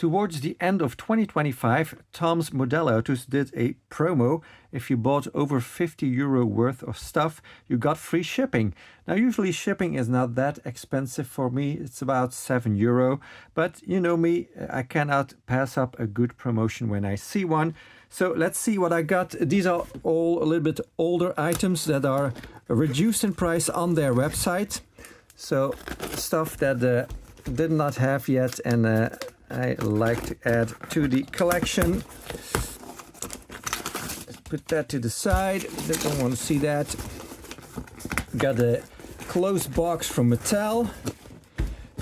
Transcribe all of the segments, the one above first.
Towards the end of 2025, Tom's Model Autos did a promo. If you bought over €50 worth of stuff, you got free shipping. Now, usually shipping is not that expensive for me. It's about €7. But you know me, I cannot pass up a good promotion when I see one. So let's see what I got. These are all a little bit older items that are reduced in price on their website. So stuff that did not have yet, and I like to add to the collection. Let's put that to the side. They don't want to see that. Got a closed box from Mattel.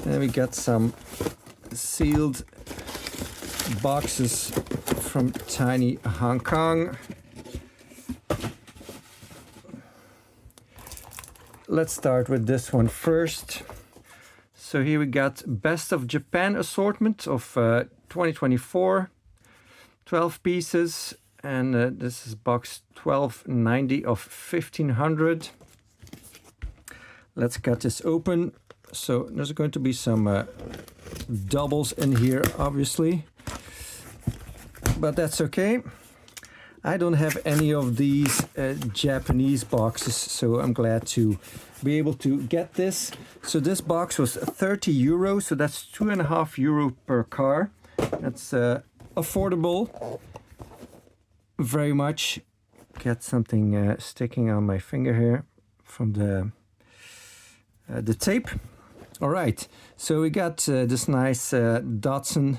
And we got some sealed boxes from Tiny Hong Kong. Let's start with this one first. So here we got Best of Japan assortment of 2024, 12 pieces, and this is box 1290 of 1500. Let's cut this open. So there's going to be some doubles in here, obviously, but that's okay. I don't have any of these Japanese boxes, so I'm glad to be able to get this. So this box was €30, so that's €2.50 per car. That's affordable, very much. Get something sticking on my finger here from the tape. All right, so we got this nice Datsun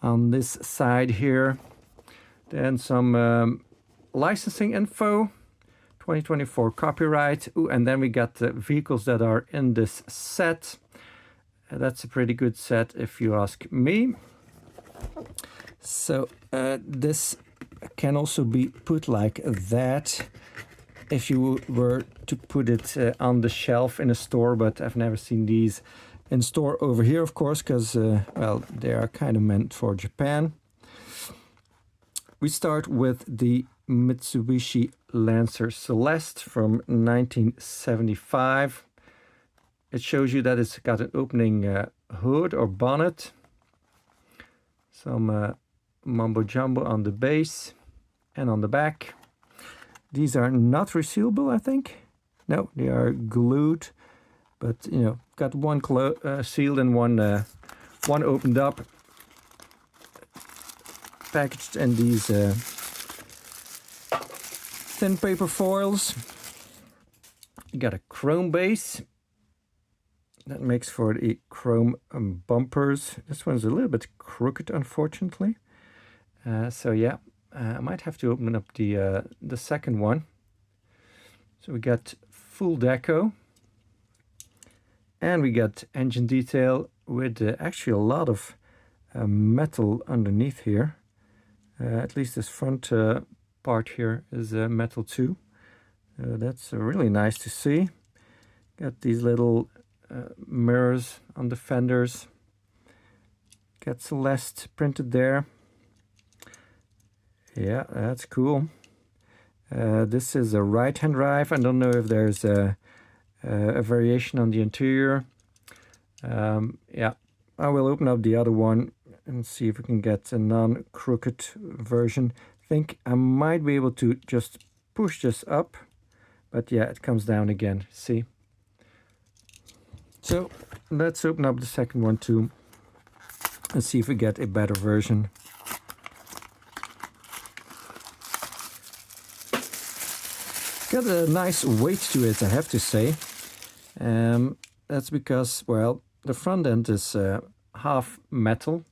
on this side here. Then some licensing info, 2024 copyright. Ooh, and then we got the vehicles that are in this set. That's a pretty good set if you ask me. So this can also be put like that if you were to put it on the shelf in a store, but I've never seen these in store over here, of course, because, well, they are kind of meant for Japan. We start with the Mitsubishi Lancer Celeste from 1975. It shows you that it's got an opening hood or bonnet. Some mumbo jumbo on the base and on the back. These are not resealable, I think. No, they are glued, but you know, got one sealed and one opened up. Packaged in these thin paper foils. You got a chrome base that makes for the chrome bumpers. This one's a little bit crooked, unfortunately. So yeah, I might have to open up the second one. So we got full deco, and we got engine detail with actually a lot of metal underneath here. At least this front part here is metal too. That's really nice to see. Got these little mirrors on the fenders. Got Celeste printed there. Yeah, that's cool. This is a right-hand drive. I don't know if there's a variation on the interior. Yeah, I will open up the other one and see if we can get a non-crooked version. I think I might be able to just push this up, but yeah, it comes down again, see? So let's open up the second one too and see if we get a better version. Got a nice weight to it, I have to say. That's because, well, the front end is half metal.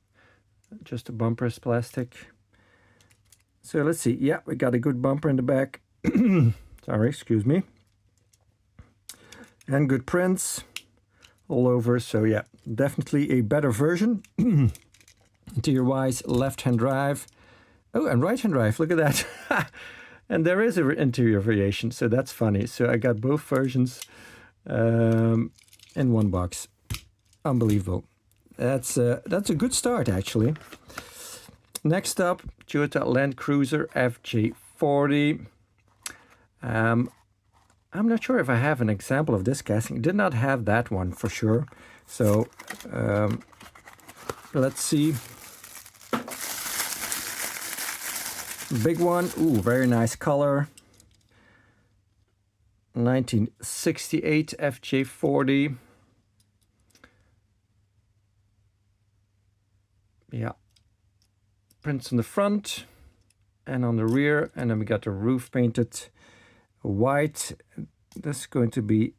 Just the bumper is plastic. So let's see. Yeah, we got a good bumper in the back. Sorry, excuse me. And good prints all over. So yeah, definitely a better version. Interior-wise, left-hand drive. Oh, and right-hand drive. Look at that. And there is an interior variation, so that's funny. So I got both versions in one box. Unbelievable. That's a good start, actually. Next up, Toyota Land Cruiser FJ40. I'm not sure if I have an example of this casting. Did not have that one for sure. So let's see. Big one. Ooh, very nice color. 1968 FJ40. Yeah. Prints on the front and on the rear. And then we got the roof painted white. This is going to be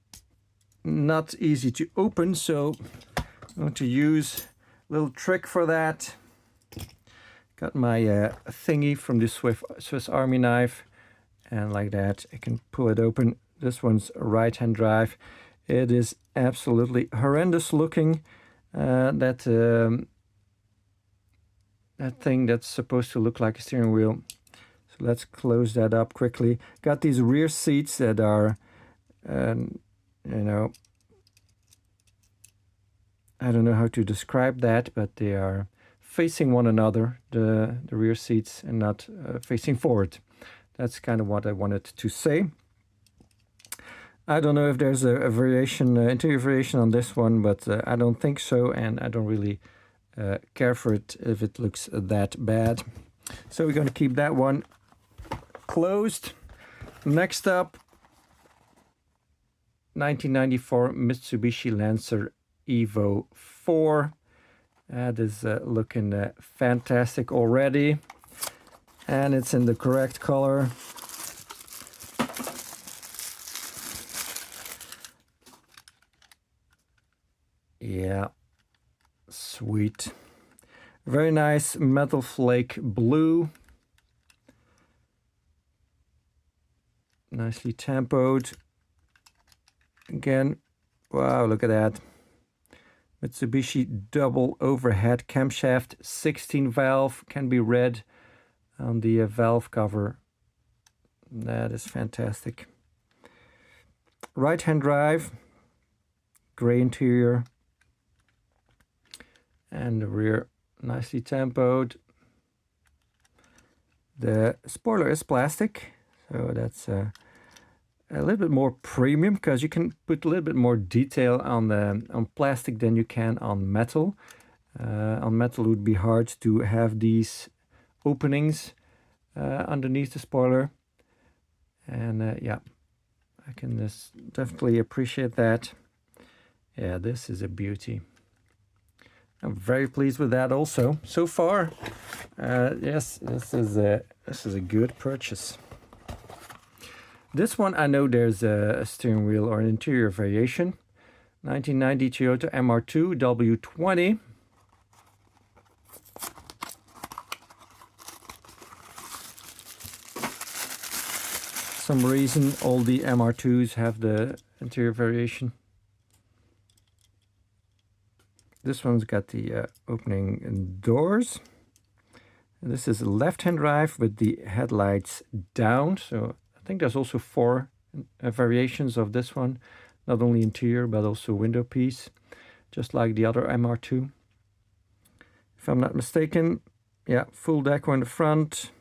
not easy to open, so I'm going to use a little trick for that. Got my thingy from the Swiss Army knife, and like that I can pull it open. This one's a right-hand drive. It is absolutely horrendous looking. That thing that's supposed to look like a steering wheel. So let's close that up quickly. Got these rear seats that are, you know, I don't know how to describe that, but they are facing one another, the rear seats, and not facing forward. That's kind of what I wanted to say. I don't know if there's a variation, interior variation on this one, but I don't think so, and I don't really care for it if it looks that bad. So we're going to keep that one closed. Next up, 1994 Mitsubishi Lancer Evo IV. That is looking fantastic already, and it's in the correct color. Yeah, sweet. Very nice metal flake blue. Nicely tempoed. Again, wow, look at that. Mitsubishi double overhead camshaft, 16 valve, can be read on the valve cover. That is fantastic. Right-hand drive, gray interior. And the rear nicely tempoed. The spoiler is plastic, so that's a little bit more premium because you can put a little bit more detail on plastic than you can on metal. On metal it would be hard to have these openings underneath the spoiler, and yeah, I can just definitely appreciate that. Yeah, this is a beauty. I'm very pleased with that also. So far, yes, this is a good purchase. This one, I know there's a steering wheel or an interior variation. 1990 Toyota MR2 W20. Some reason all the MR2s have the interior variation. This one's got the opening doors. And this is a left-hand drive with the headlights down. So I think there's also 4 variations of this one. Not only interior, but also window piece. Just like the other MR2. If I'm not mistaken, yeah, full deco in the front.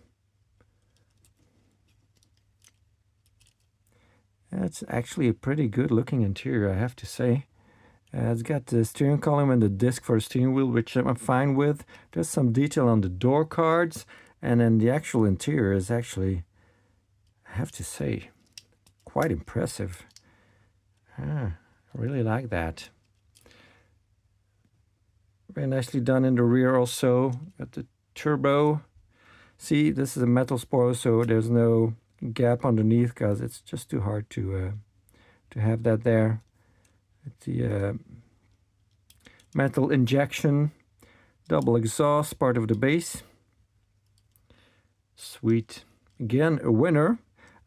That's actually a pretty good looking interior, I have to say. It's got the steering column and the disc for the steering wheel, which I'm fine with. There's some detail on the door cards, and then the actual interior is actually, I have to say, quite impressive. I really like that. Very nicely done in the rear also. Got the turbo. See, this is a metal spoiler, so there's no gap underneath because it's just too hard to have that there. The metal injection, double exhaust, part of the base. Sweet. Again, a winner.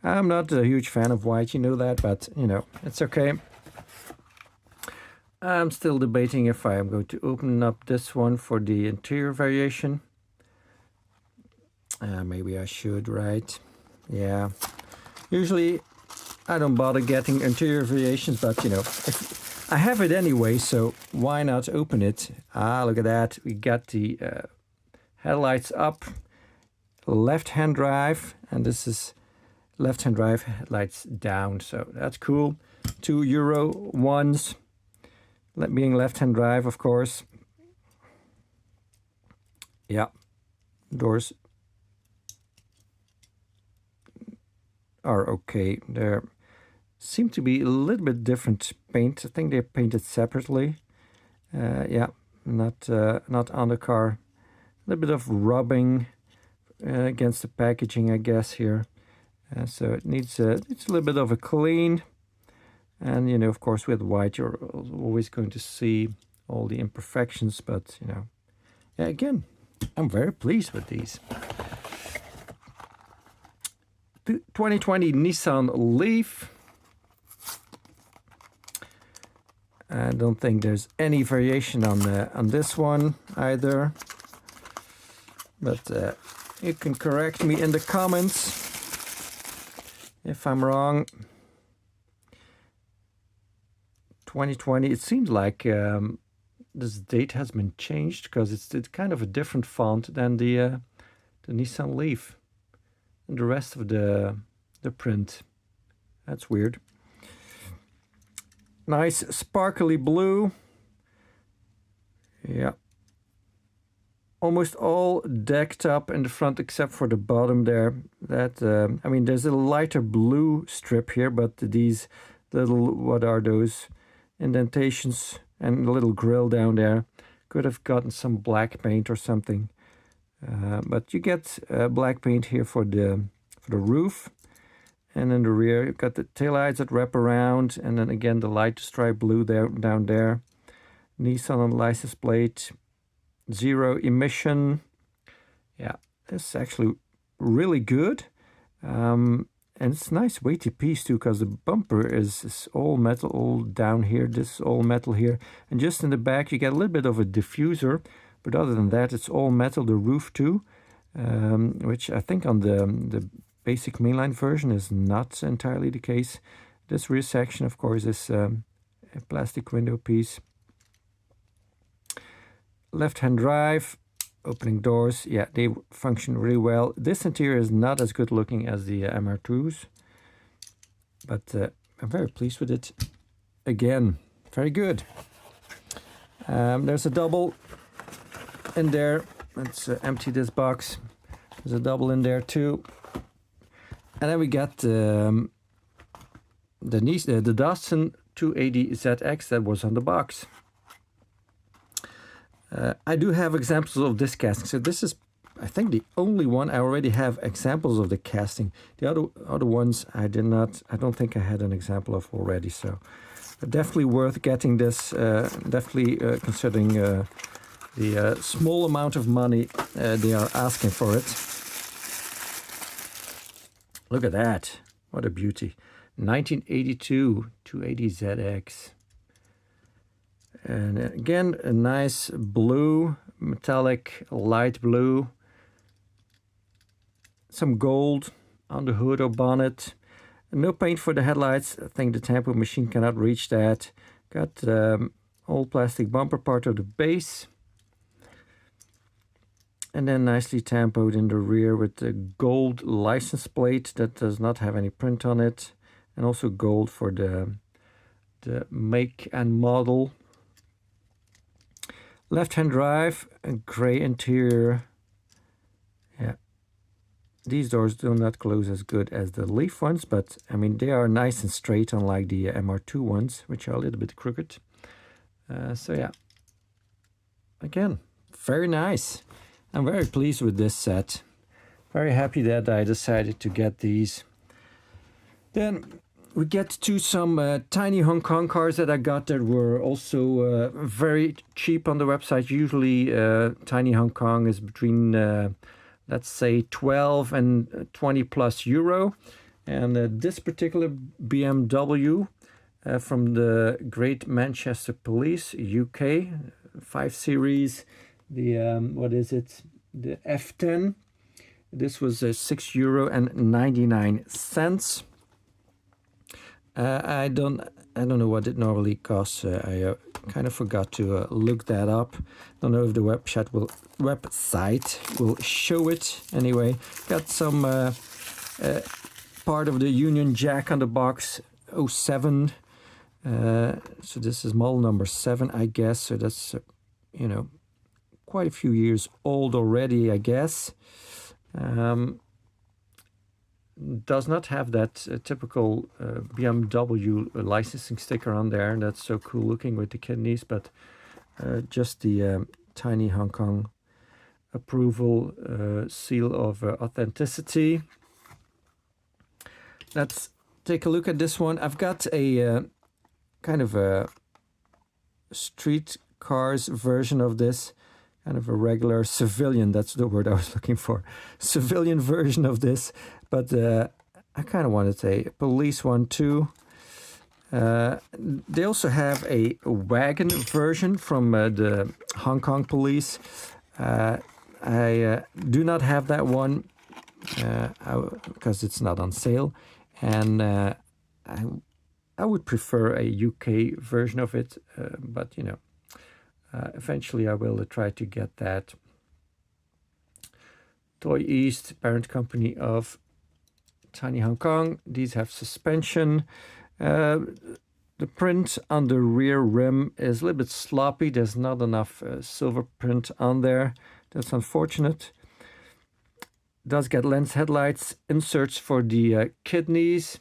I'm not a huge fan of white, you know that, but you know, it's okay. I'm still debating if I am going to open up this one for the interior variation. Maybe I should, right? Yeah. Usually I don't bother getting interior variations, but you know, I have it anyway, so why not open it? Ah, look at that. We got the headlights up, left-hand drive, and this is left-hand drive, headlights down, so that's cool. 2 Euro ones, being left-hand drive, of course. Yeah, doors are okay. They seem to be a little bit different paint. I think they're painted separately. Yeah, not on the car. A little bit of rubbing against the packaging, I guess, here. So it needs a little bit of a clean. And, you know, of course, with white, you're always going to see all the imperfections. But, you know, yeah, again, I'm very pleased with these. The 2020 Nissan Leaf. I don't think there's any variation on this one either. But you can correct me in the comments if I'm wrong. 2020, it seems like this date has been changed because it's kind of a different font than the Nissan Leaf and the rest of the print. That's weird. Nice sparkly blue. Yeah. Almost all decked up in the front except for the bottom there. That I mean, there's a lighter blue strip here, but these little, what are those? Indentations and a little grill down there. Could have gotten some black paint or something. But you get black paint here for the roof. And in the rear, you've got the taillights that wrap around. And then again, the light stripe blue there down there. Nissan on the license plate. 0 emission. Yeah, it's actually really good. And it's a nice weighty piece too, because the bumper is all metal, all down here. This is all metal here. And just in the back, you get a little bit of a diffuser. But other than that, it's all metal, the roof too. Which I think on the basic mainline version is not entirely the case. This rear section, of course, is a plastic window piece. Left-hand drive. Opening doors, yeah, they function really well. This interior is not as good looking as the MR2s, but I'm very pleased with it. Again, very good. There's a double in there. Let's empty this box. There's a double in there too. And then we got the Datsun 280 ZX that was on the box. I do have examples of this casting. So this is, I think, the only one I already have examples of the casting. The other ones I did not. I don't think I had an example of already. So definitely worth getting this. Definitely considering the small amount of money they are asking for it. Look at that! What a beauty! 1982 280 ZX. And again, a nice blue, metallic, light blue. Some gold on the hood or bonnet. No paint for the headlights. I think the tampo machine cannot reach that. Got all plastic bumper part of the base. And then nicely tampoed in the rear with the gold license plate that does not have any print on it. And also gold for the make and model. Left-hand drive, a gray interior. Yeah, these doors do not close as good as the Leaf ones, but I mean they are nice and straight, unlike the MR2 ones, which are a little bit crooked. So yeah, again, very nice. I'm very pleased with this set. Very happy that I decided to get these. Then we get to some tiny Hong Kong cars that I got that were also very cheap on the website. Usually tiny Hong Kong is between, let's say, 12 and 20 plus euro. And this particular BMW from the Great Manchester Police, UK, 5 Series, the, what is it, the F10. This was €6.99. I don't know what it normally costs. I kind of forgot to look that up. Don't know if the website will show it. Anyway, got some part of the Union Jack on the box. 07. So this is model number 7, I guess. So that's you know, quite a few years old already, I guess. does not have that typical BMW licensing sticker on there. That's so cool looking with the kidneys, but just the tiny Hong Kong approval seal of authenticity. Let's take a look at this one. I've got a kind of a street cars version of this, kind of a regular civilian, that's the word I was looking for, civilian version of this, but I kind of wanted a police one too. They also have a wagon version from the Hong Kong police. I do not have that one because it's not on sale, and I would prefer a UK version of it, but you know, eventually I will try to get that. Toy East, parent company of Tiny Hong Kong. These have suspension. The print on the rear rim is a little bit sloppy. There's not enough silver print on there. That's unfortunate. Does get lens headlights, inserts for the kidneys.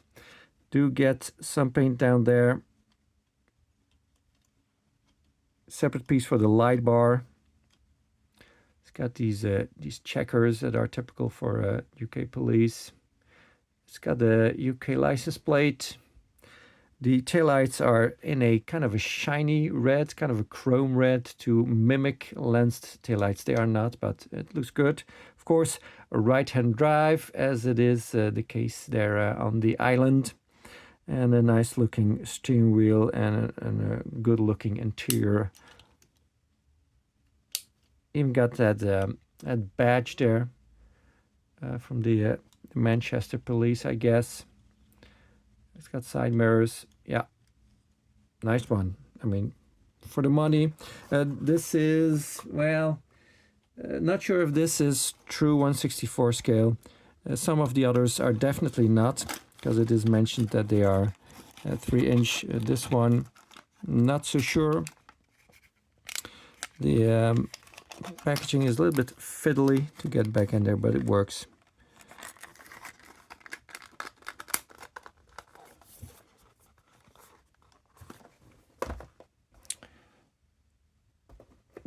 Do get some paint down there. Separate piece for the light bar. It's got these checkers that are typical for UK police. It's got the UK license plate. The taillights are in a kind of a shiny red, kind of a chrome red to mimic lensed taillights. They are not, but it looks good. Of course, a right-hand drive, as it is the case there on the island. And a nice looking steering wheel and a good looking interior. Even got that badge there from the Manchester police, I guess. It's got side mirrors. Yeah, nice one. I mean, for the money. This is, well, not sure if this is true 1/64 scale. Some of the others are definitely not, because it is mentioned that they are 3-inch. This one, not so sure. The packaging is a little bit fiddly to get back in there, but it works.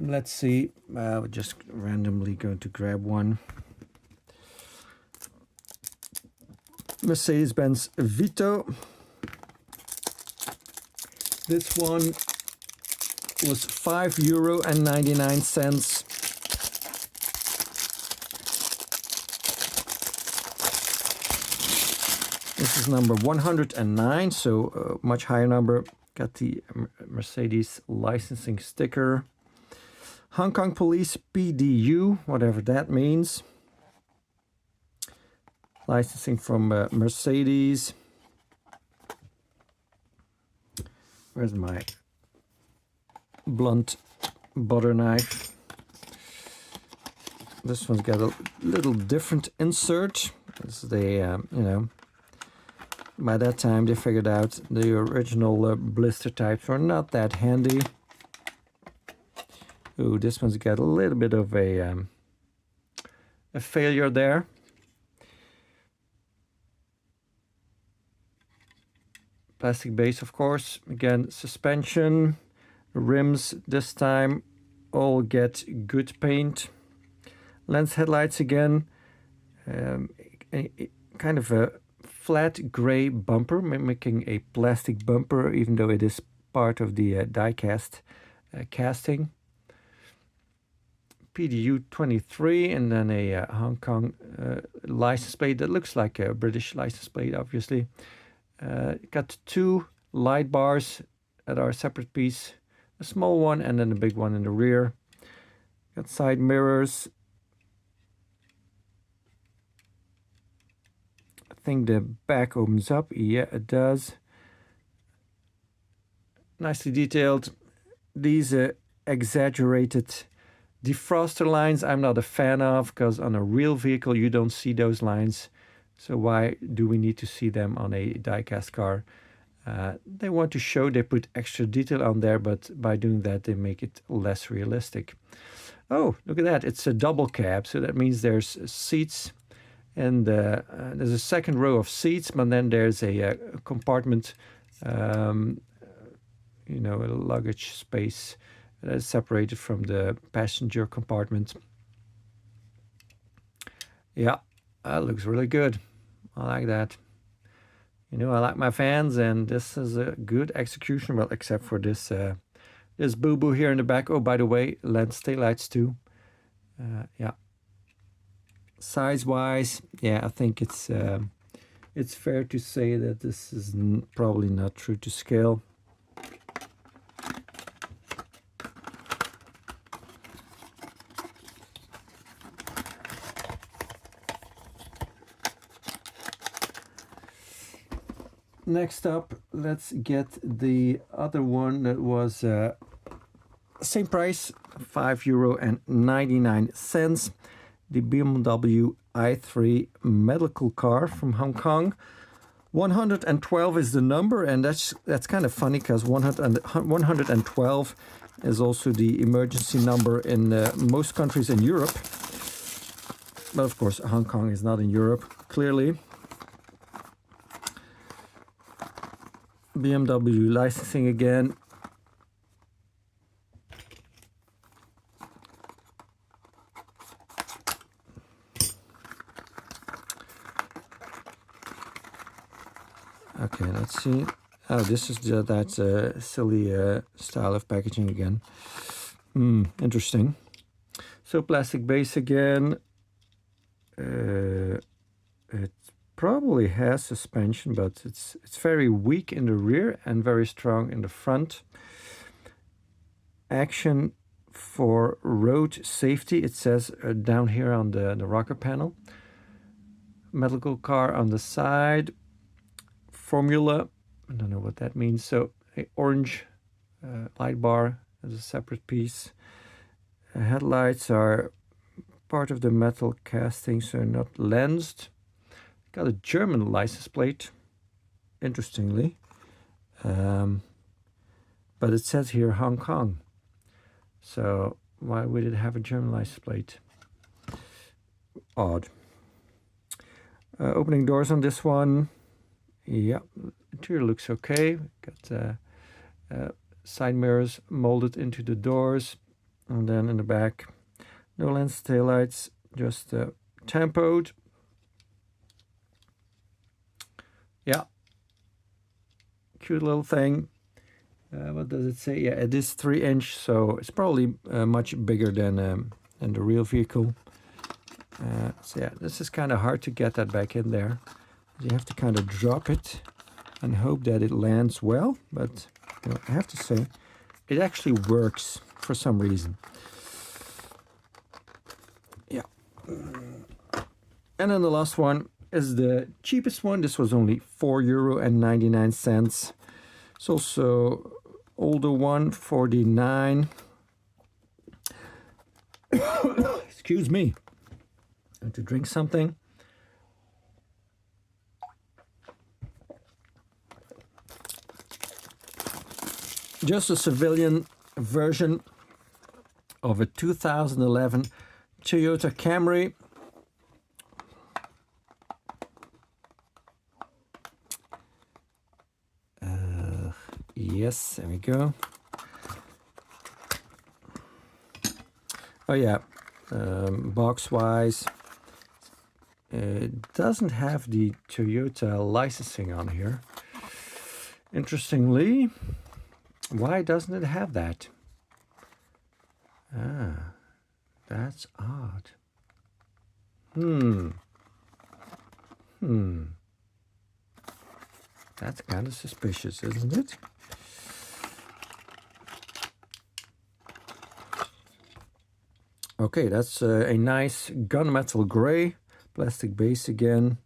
Let's see, we're just randomly going to grab one. Mercedes-Benz Vito. This one was €5.99. This is number 109, so a much higher number. Got the Mercedes licensing sticker. Hong Kong Police PDU, whatever that means. Licensing from Mercedes. Where's my blunt butter knife? This one's got a little different insert. This is the, you know, by that time they figured out the original blister types were not that handy. Ooh, this one's got a little bit of a failure there. Plastic base, of course. Again, suspension. Rims this time all get good paint. Lens headlights again. Kind of a flat gray bumper, mimicking a plastic bumper, even though it is part of the Diecast casting. PDU 23, and then a Hong Kong license plate that looks like a British license plate, obviously. Got two light bars that are a separate piece, a small one and then a big one in the rear. Got side mirrors. I think the back opens up. Yeah, it does. Nicely detailed. These exaggerated defroster lines I'm not a fan of, because on a real vehicle you don't see those lines. So why do we need to see them on a diecast car? They want to show they put extra detail on there, but by doing that they make it less realistic. Oh, look at that. It's a double cab, so that means there's seats And there's a second row of seats, but then there's a compartment, you know, a luggage space that is separated from the passenger compartment. Yeah, that looks really good. I like that. You know, I like my fans, and this is a good execution. Well, except for this this boo-boo here in the back. Oh, by the way, lens taillights too. Yeah. Size-wise, yeah, I think it's fair to say that this is probably not true to scale. Next up, let's get the other one that was same price, €5.99. The BMW i3 medical car from Hong Kong. 112 is the number, and that's kind of funny because 112 is also the emergency number in most countries in Europe. But of course, Hong Kong is not in Europe, clearly. BMW licensing again. Okay, let's see. Oh, this is that silly style of packaging again. Interesting. So plastic base again. It probably has suspension, but it's very weak in the rear and very strong in the front. Action for road safety, it says down here on the rocker panel. Medical car on the side. Formula, I don't know what that means. So a orange light bar as a separate piece. Headlights are part of the metal casting, so not lensed. Got a German license plate, interestingly. But it says here Hong Kong. So why would it have a German license plate? Odd. Opening doors on this one. Yeah, interior looks okay. Got side mirrors molded into the doors. And then in the back, no lens taillights, just tempoed. Yeah, cute little thing. What does it say? Yeah, it is 3-inch, so it's probably much bigger than the real vehicle. So yeah, this is kind of hard to get that back in there. You have to kind of drop it and hope that it lands well, but you know, I have to say, it actually works for some reason. Yeah. And then the last one is the cheapest one. This was only €4.99. It's also older one, 49. Excuse me. I have to drink something. Just a civilian version of a 2011 Toyota Camry. Yes, there we go. Oh yeah, box-wise, it doesn't have the Toyota licensing on here. Interestingly, why doesn't it have that? Ah, that's odd. That's kind of suspicious, isn't it? Okay, that's a nice gunmetal gray, plastic base again.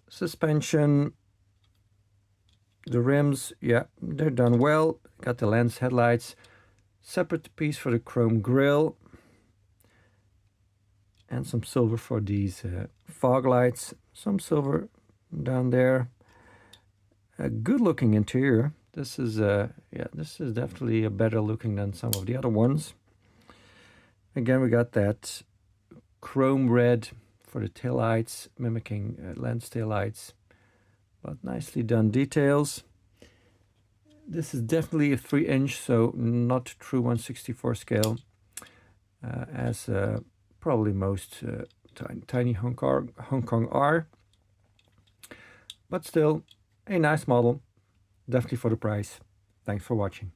Suspension. The rims, yeah, they're done well. Got the lens headlights. Separate piece for the chrome grille. And some silver for these fog lights. Some silver down there. A good looking interior. This is this is definitely a better looking than some of the other ones. Again, we got that chrome red for the taillights, mimicking lens taillights, but nicely done details. This is definitely a 3-inch, so not true 1/64 scale, as probably most tiny Hong Kong are. But still, a nice model, definitely for the price. Thanks for watching.